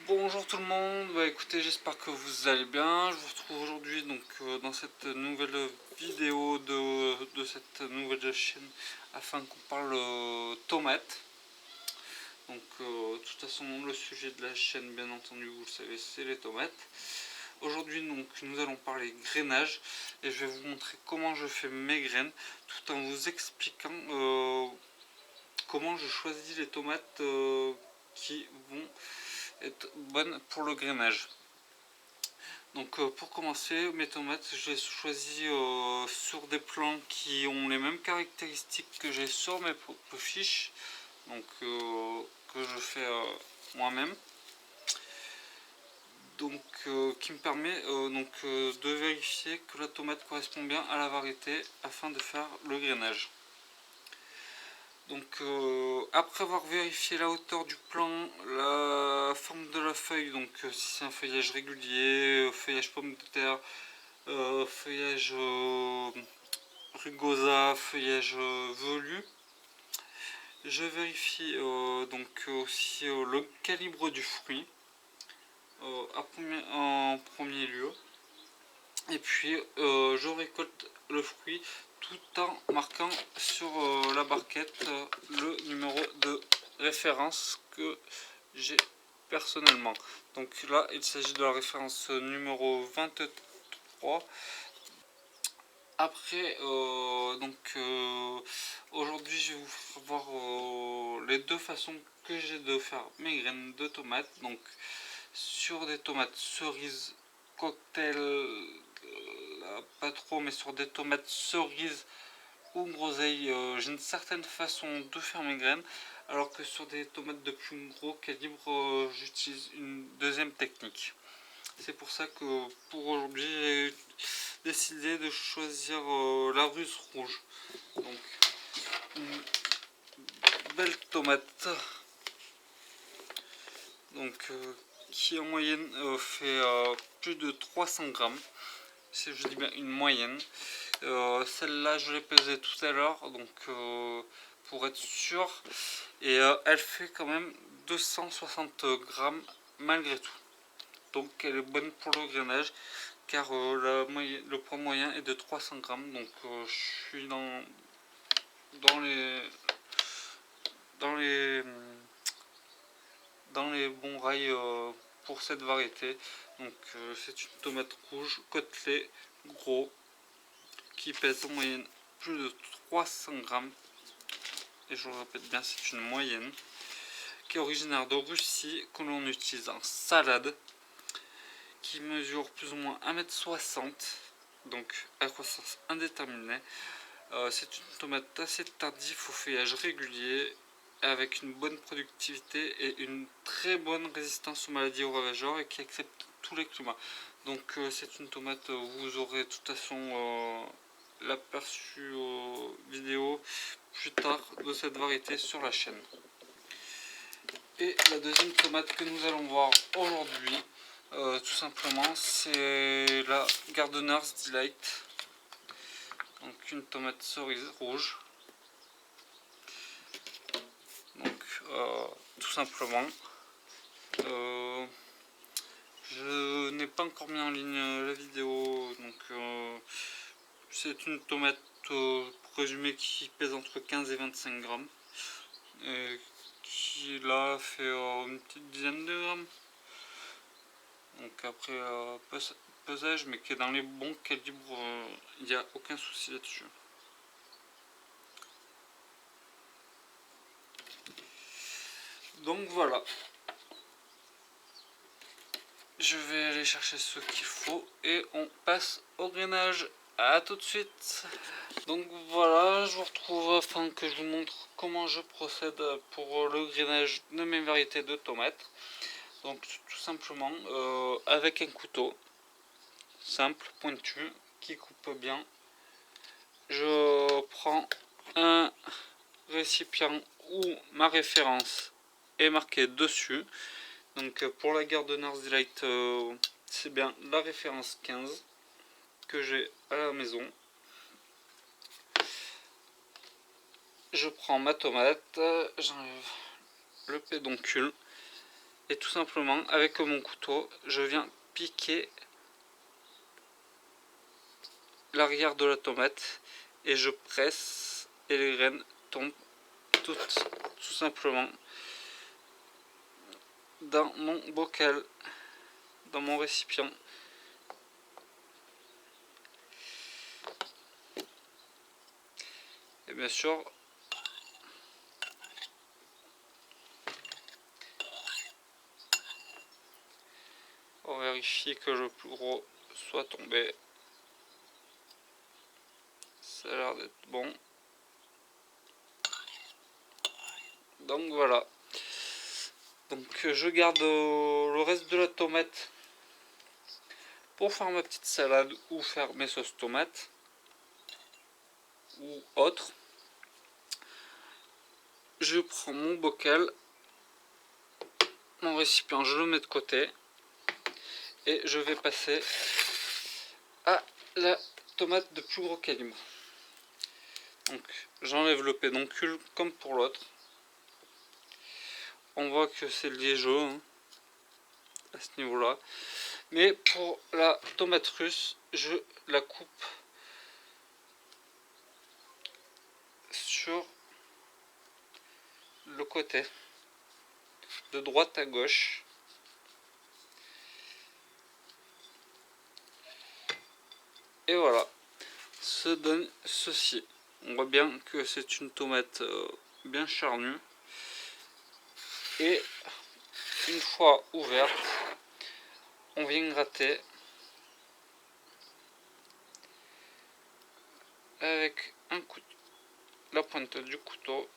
Bonjour tout le monde, écoutez, j'espère que vous allez bien. Je vous retrouve aujourd'hui dans cette nouvelle vidéo de cette nouvelle chaîne afin qu'on parle tomates. De toute façon, le sujet de la chaîne, bien entendu, vous le savez, c'est les tomates. Aujourd'hui, nous allons parler grainage et je vais vous montrer comment je fais mes graines tout en vous expliquant comment je choisis les tomates qui vont être bonnes pour le grainage. Pour commencer, mes tomates, j'ai choisi sur des plants qui ont les mêmes caractéristiques que j'ai sur mes fiches, que je fais moi-même. Qui me permet de vérifier que la tomate correspond bien à la variété afin de faire le grainage. Après avoir vérifié la hauteur du plant, la forme de la feuille, si c'est un feuillage régulier, feuillage pomme de terre, feuillage rugosa, feuillage velu, je vérifie aussi le calibre du fruit en premier lieu, et puis je récolte le fruit tout en marquant sur la barquette le numéro de référence que j'ai personnellement. Donc là, il s'agit de la référence numéro 23. Après, aujourd'hui, je vais vous faire voir les deux façons que j'ai de faire mes graines de tomates. Donc, sur des tomates cerises cocktail, pas trop, mais sur des tomates cerises ou groseille, j'ai une certaine façon de faire mes graines, alors que sur des tomates de plus gros calibre, j'utilise une deuxième technique. C'est pour ça que pour aujourd'hui, j'ai décidé de choisir la ruse rouge. Donc, une belle tomate qui en moyenne fait plus de 300 grammes. Si je dis bien une moyenne. Celle-là, je l'ai pesée tout à l'heure, pour être sûr. Et elle fait quand même 260 grammes malgré tout. Donc elle est bonne pour le grainage, car le poids moyen est de 300 grammes. Je suis dans les dans les dans les bons rails pour cette variété. C'est une tomate rouge côtelée gros qui pèse en moyenne plus de 300 grammes, et je le répète bien, c'est une moyenne, qui est originaire de Russie, que l'on utilise en salade, qui mesure plus ou moins 1,60 m, donc à croissance indéterminée. C'est une tomate assez tardive au feuillage régulier, avec une bonne productivité et une très bonne résistance aux maladies aux ravageurs, et qui accepte tous les climats. C'est une tomate où vous aurez de toute façon l'aperçu vidéo plus tard de cette variété sur la chaîne. Et la deuxième tomate que nous allons voir aujourd'hui, tout simplement, c'est la Gardener's Delight. Donc une tomate cerise rouge. Tout simplement, je n'ai pas encore mis en ligne la vidéo. C'est une tomate, pour résumer, qui pèse entre 15 et 25 grammes. Et qui là fait une petite dizaine de grammes. Donc après pesage, mais qui est dans les bons calibres, il n'y a aucun souci là-dessus. Donc voilà, je vais aller chercher ce qu'il faut et on passe au grainage. A tout de suite. Donc voilà, je vous retrouve afin que je vous montre comment je procède pour le grainage de mes variétés de tomates. Donc tout simplement avec un couteau simple, pointu, qui coupe bien, je prends un récipient où ma référence est marquée dessus. Donc pour la Gardener's Delight, c'est bien la référence 15 que j'ai à la maison. Je prends ma tomate, j'enlève le pédoncule Et tout simplement, avec mon couteau, je viens piquer l'arrière de la tomate et je presse et les graines tombent toutes tout simplement dans mon bocal, dans mon récipient. Et bien sûr, on vérifie que le plus gros soit tombé. Ça a l'air d'être bon. Donc voilà. Donc je garde le reste de la tomate pour faire ma petite salade ou faire mes sauces tomates ou autre. Je prends mon bocal, mon récipient, je le mets de côté et je vais passer à la tomate de plus gros calibre. Donc j'enlève le pédoncule comme pour l'autre. On voit que c'est liégeux hein, à ce niveau là, mais pour la tomate russe je la coupe sur le côté de droite à gauche. Et voilà, se donne ceci. On voit bien que c'est une tomate bien charnue. Et une fois ouverte, on vient gratter avec la pointe du couteau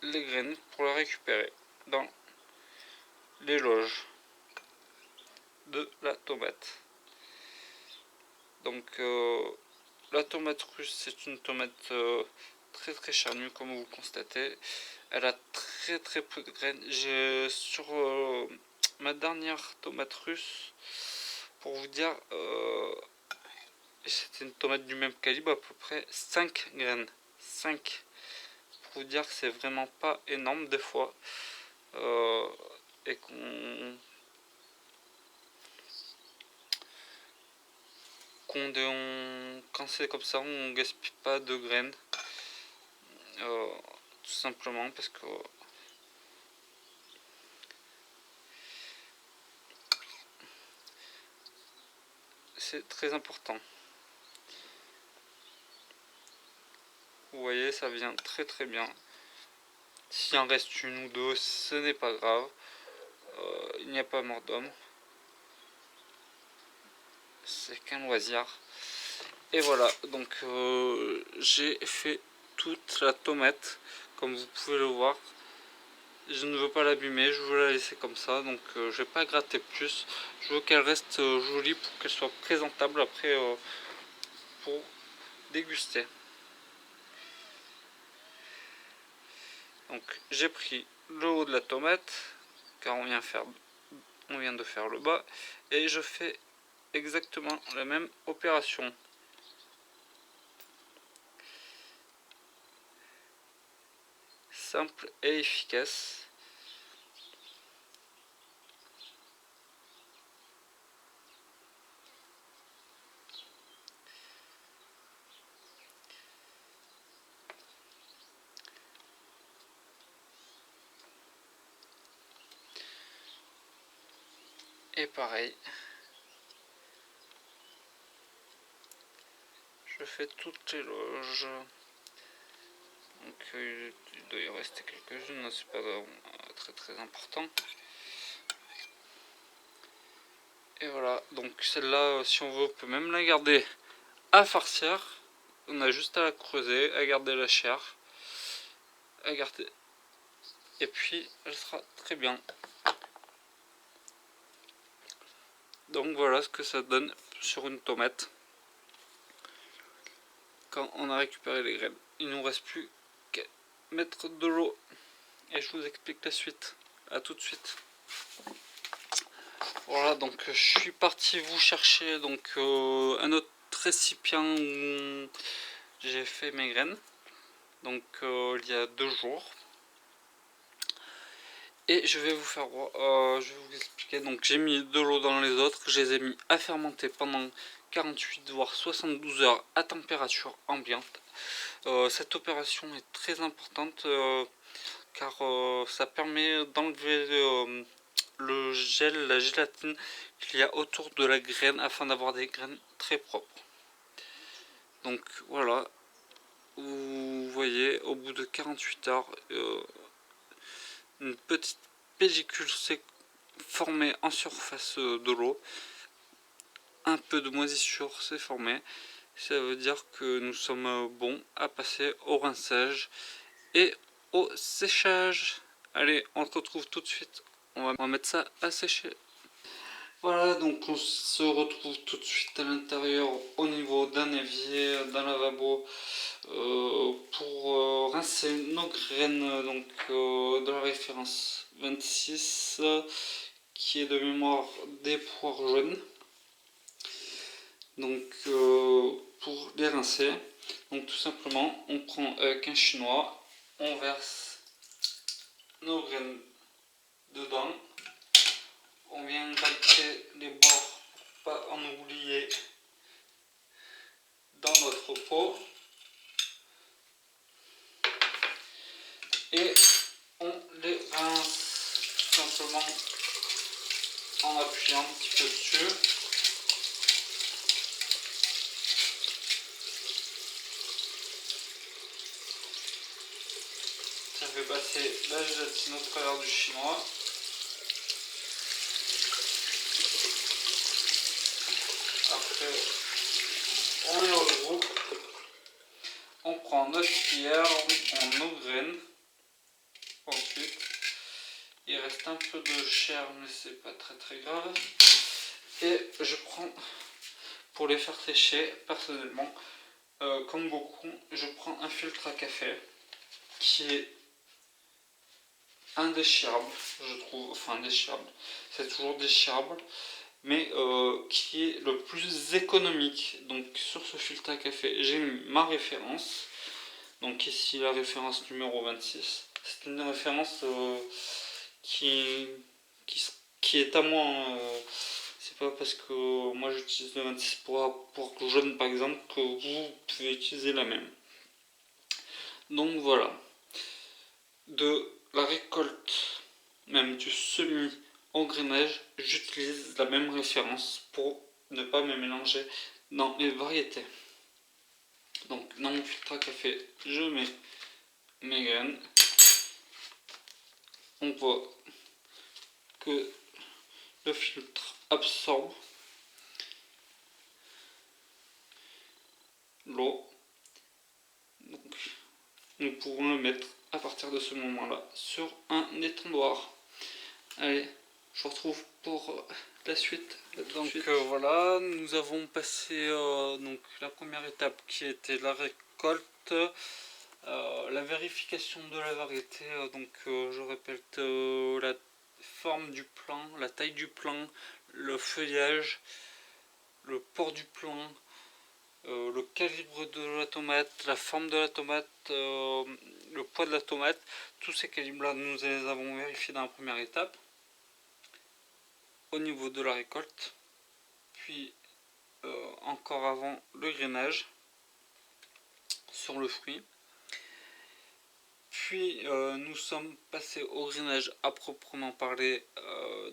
les graines pour la récupérer dans les loges de la tomate. Donc la tomate russe, c'est une tomate très charnue comme vous le constatez. Elle a très peu de graines. Sur ma dernière tomate russe, pour vous dire, c'était une tomate du même calibre, à peu près 5 graines. 5. Pour vous dire que c'est vraiment pas énorme des fois. Et quand c'est comme ça, on gaspille pas de graines. Tout simplement parce que c'est très important. Vous voyez, ça vient très bien. S'il en reste une ou deux, ce n'est pas grave. Il n'y a pas mort d'homme. C'est qu'un loisir. Et voilà, donc j'ai fait toute la tomate, comme vous pouvez le voir. Je ne veux pas l'abîmer, je veux la laisser comme ça, donc je vais pas gratter plus. Je veux qu'elle reste jolie pour qu'elle soit présentable après pour déguster. Donc j'ai pris le haut de la tomate, car on vient de faire le bas, et je fais exactement la même opération. Simple et efficace. Et pareil, je fais toutes les loges. Donc il doit y rester quelques-unes, c'est pas très important. Et voilà, donc celle-là, si on veut, on peut même la garder à farcir. On a juste à la creuser, à garder la chair, à garder. Et puis elle sera très bien. Donc voilà ce que ça donne sur une tomate quand on a récupéré les graines. Il ne nous reste plus qu'à mettre de l'eau et je vous explique la suite. A tout de suite. Voilà, donc je suis parti vous chercher donc un autre récipient où j'ai fait mes graines. Donc il y a 2 jours. Et je vais vous faire voir, je vais vous expliquer. Donc j'ai mis de l'eau dans les autres, je les ai mis à fermenter pendant 48 voire 72 heures à température ambiante. Cette opération est très importante car ça permet d'enlever le gel, la gélatine qu'il y a autour de la graine afin d'avoir des graines très propres. Donc voilà, vous voyez au bout de 48 heures une petite pellicule s'est formée en surface de l'eau, un peu de moisissure s'est formée, ça veut dire que nous sommes bons à passer au rinçage et au séchage. Allez, on le retrouve tout de suite, on va mettre ça à sécher. Voilà, donc on se retrouve tout de suite à l'intérieur au niveau d'un évier, d'un lavabo pour rincer nos graines donc, de la référence 26 qui est de mémoire des poires jaunes. Donc pour les rincer, donc tout simplement on prend qu'un chinois, on verse nos graines dedans, on vient gratter les bords pour pas en oublier dans notre pot et on les rince tout simplement en appuyant un petit peu dessus. Ça fait passer la gélatine au travers du chinois. Après, on les regroupe. On prend notre cuillère, on prend nos graines. Ensuite, il reste un peu de chair, mais c'est pas très grave. Et je prends, pour les faire sécher, personnellement, comme beaucoup, je prends un filtre à café qui est indéchirable, je trouve, enfin indéchirable, c'est toujours déchirable, mais qui est le plus économique. Donc sur ce filtre à café, j'ai mis ma référence, donc ici la référence numéro 26, c'est une référence qui, qui est à moi, c'est pas parce que moi j'utilise le 26 pour jaune par exemple que vous pouvez utiliser la même. Donc voilà, de la récolte, même du semi-engrainage, j'utilise la même référence pour ne pas me mélanger dans les variétés. Donc dans mon filtre à café, je mets mes graines. On voit que le filtre absorbe l'eau. Donc nous pourrons le mettre à partir de ce moment-là sur un étendoir. Allez, je vous retrouve pour la suite. Donc voilà, nous avons passé donc, la première étape qui était la récolte, la vérification de la variété, donc je répète la forme du plant, la taille du plant, le feuillage, le port du plant, le calibre de la tomate, la forme de la tomate, le poids de la tomate, tous ces calibres là nous les avons vérifiés dans la première étape au niveau de la récolte, puis encore avant le grainage sur le fruit. Puis nous sommes passés au grainage à proprement parler.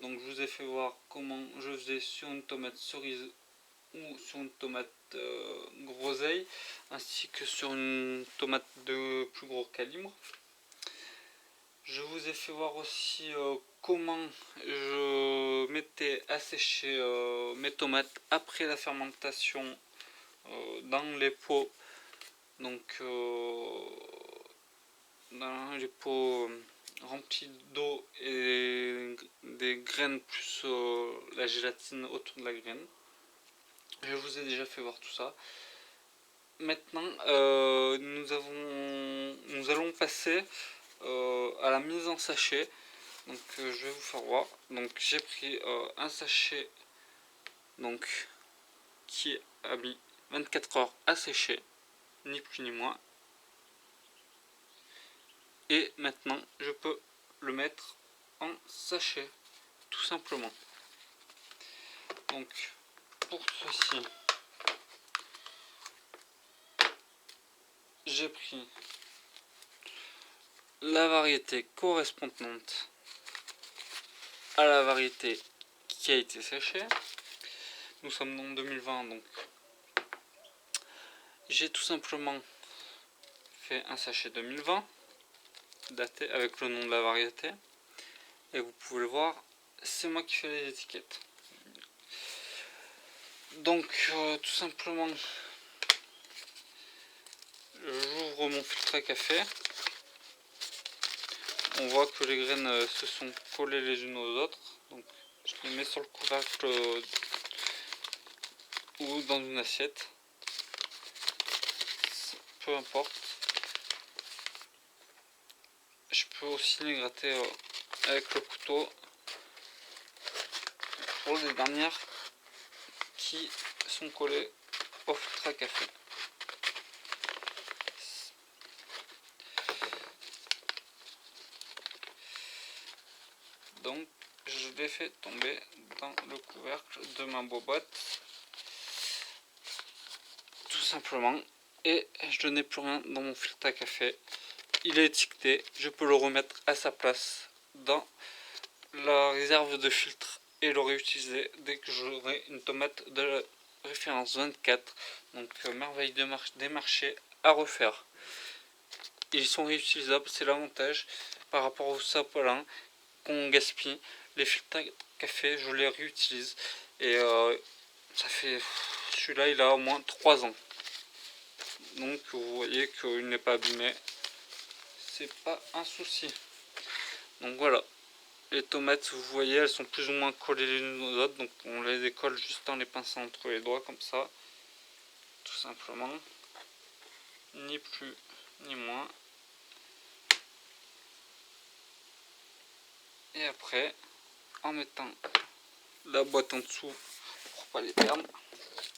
Donc je vous ai fait voir comment je faisais sur une tomate cerise ou sur une tomate groseille, ainsi que sur une tomate de plus gros calibre. Je vous ai fait voir aussi comment je mettais à sécher mes tomates après la fermentation dans les pots, donc dans les pots remplis d'eau et des graines plus la gélatine autour de la graine. Je vous ai déjà fait voir tout ça. Maintenant nous allons passer à la mise en sachet. Donc je vais vous faire voir. Donc j'ai pris un sachet donc qui a mis 24 heures à sécher, ni plus ni moins. Et maintenant je peux le mettre en sachet, tout simplement. Donc pour ceci, j'ai pris la variété correspondante à la variété qui a été séchée. Nous sommes en 2020, donc j'ai tout simplement fait un sachet 2020 daté avec le nom de la variété, et vous pouvez le voir, c'est moi qui fais les étiquettes. Donc tout simplement, j'ouvre mon filtre à café. On voit que les graines se sont collées les unes aux autres, donc je les mets sur le couvercle ou dans une assiette, peu importe. Je peux aussi les gratter avec le couteau pour les dernières qui sont collées au filtre à café. Donc je les fais tomber dans le couvercle de ma boîte, tout simplement, et je n'ai plus rien dans mon filtre à café. Il est étiqueté, je peux le remettre à sa place dans la réserve de filtre et le réutiliser dès que j'aurai une tomate de la référence 24. Donc merveille des marchés à refaire. Ils sont réutilisables, c'est l'avantage par rapport au sapolin qu'on gaspille. Les filtres à café, je les réutilise, et ça fait, celui-là il a au moins 3 ans, donc vous voyez qu'il n'est pas abîmé, c'est pas un souci. Donc voilà, les tomates, vous voyez, elles sont plus ou moins collées les unes aux autres, donc on les décolle juste en les pinçant entre les doigts comme ça, tout simplement, ni plus ni moins. Et après, en mettant la boîte en dessous pour pas les perdre,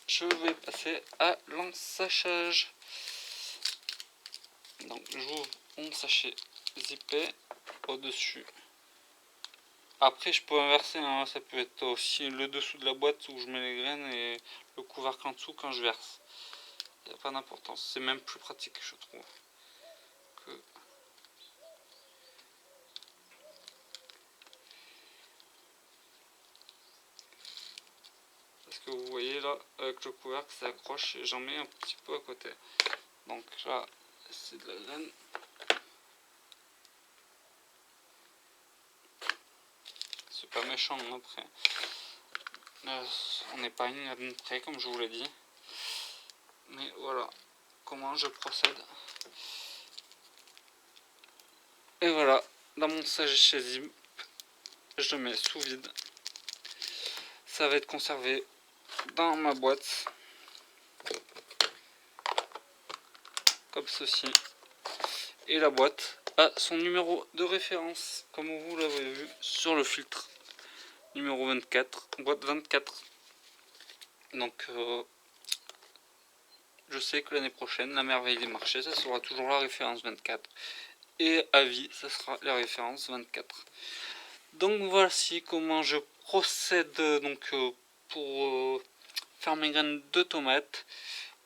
je vais passer à l'ensachage. Donc j'ouvre mon sachet zippé au-dessus. Après je peux inverser, hein, ça peut être aussi le dessous de la boîte où je mets les graines et le couvercle en dessous quand je verse. Il n'y a pas d'importance, c'est même plus pratique je trouve. Parce que vous voyez là, avec le couvercle ça accroche et j'en mets un petit peu à côté. Donc là c'est de la graine. C'est pas méchant après. On n'est pas une graine près comme je vous l'ai dit. Mais voilà comment je procède. Et voilà, dans mon sachet zip, je le mets sous vide. Ça va être conservé dans ma boîte, comme ceci. Et la boîte a son numéro de référence, comme vous l'avez vu sur le filtre. Numéro 24, boîte 24. Donc je sais que l'année prochaine, la merveille des marchés, ça sera toujours la référence 24. Et à vie, ça sera la référence 24. Donc voici comment je procède donc pour faire mes graines de tomates,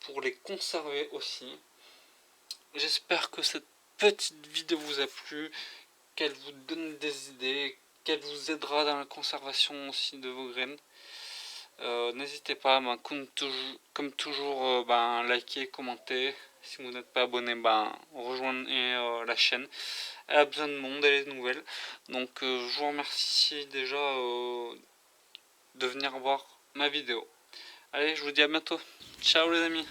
pour les conserver aussi. J'espère que cette petite vidéo vous a plu, qu'elle vous donne des idées, qu'elle vous aidera dans la conservation aussi de vos graines. N'hésitez pas, comme toujours, liker, commenter. Si vous n'êtes pas abonné, rejoignez la chaîne. Elle a besoin de monde, elle est nouvelle. Donc je vous remercie déjà de venir voir ma vidéo. Allez, je vous dis à bientôt. Ciao les amis.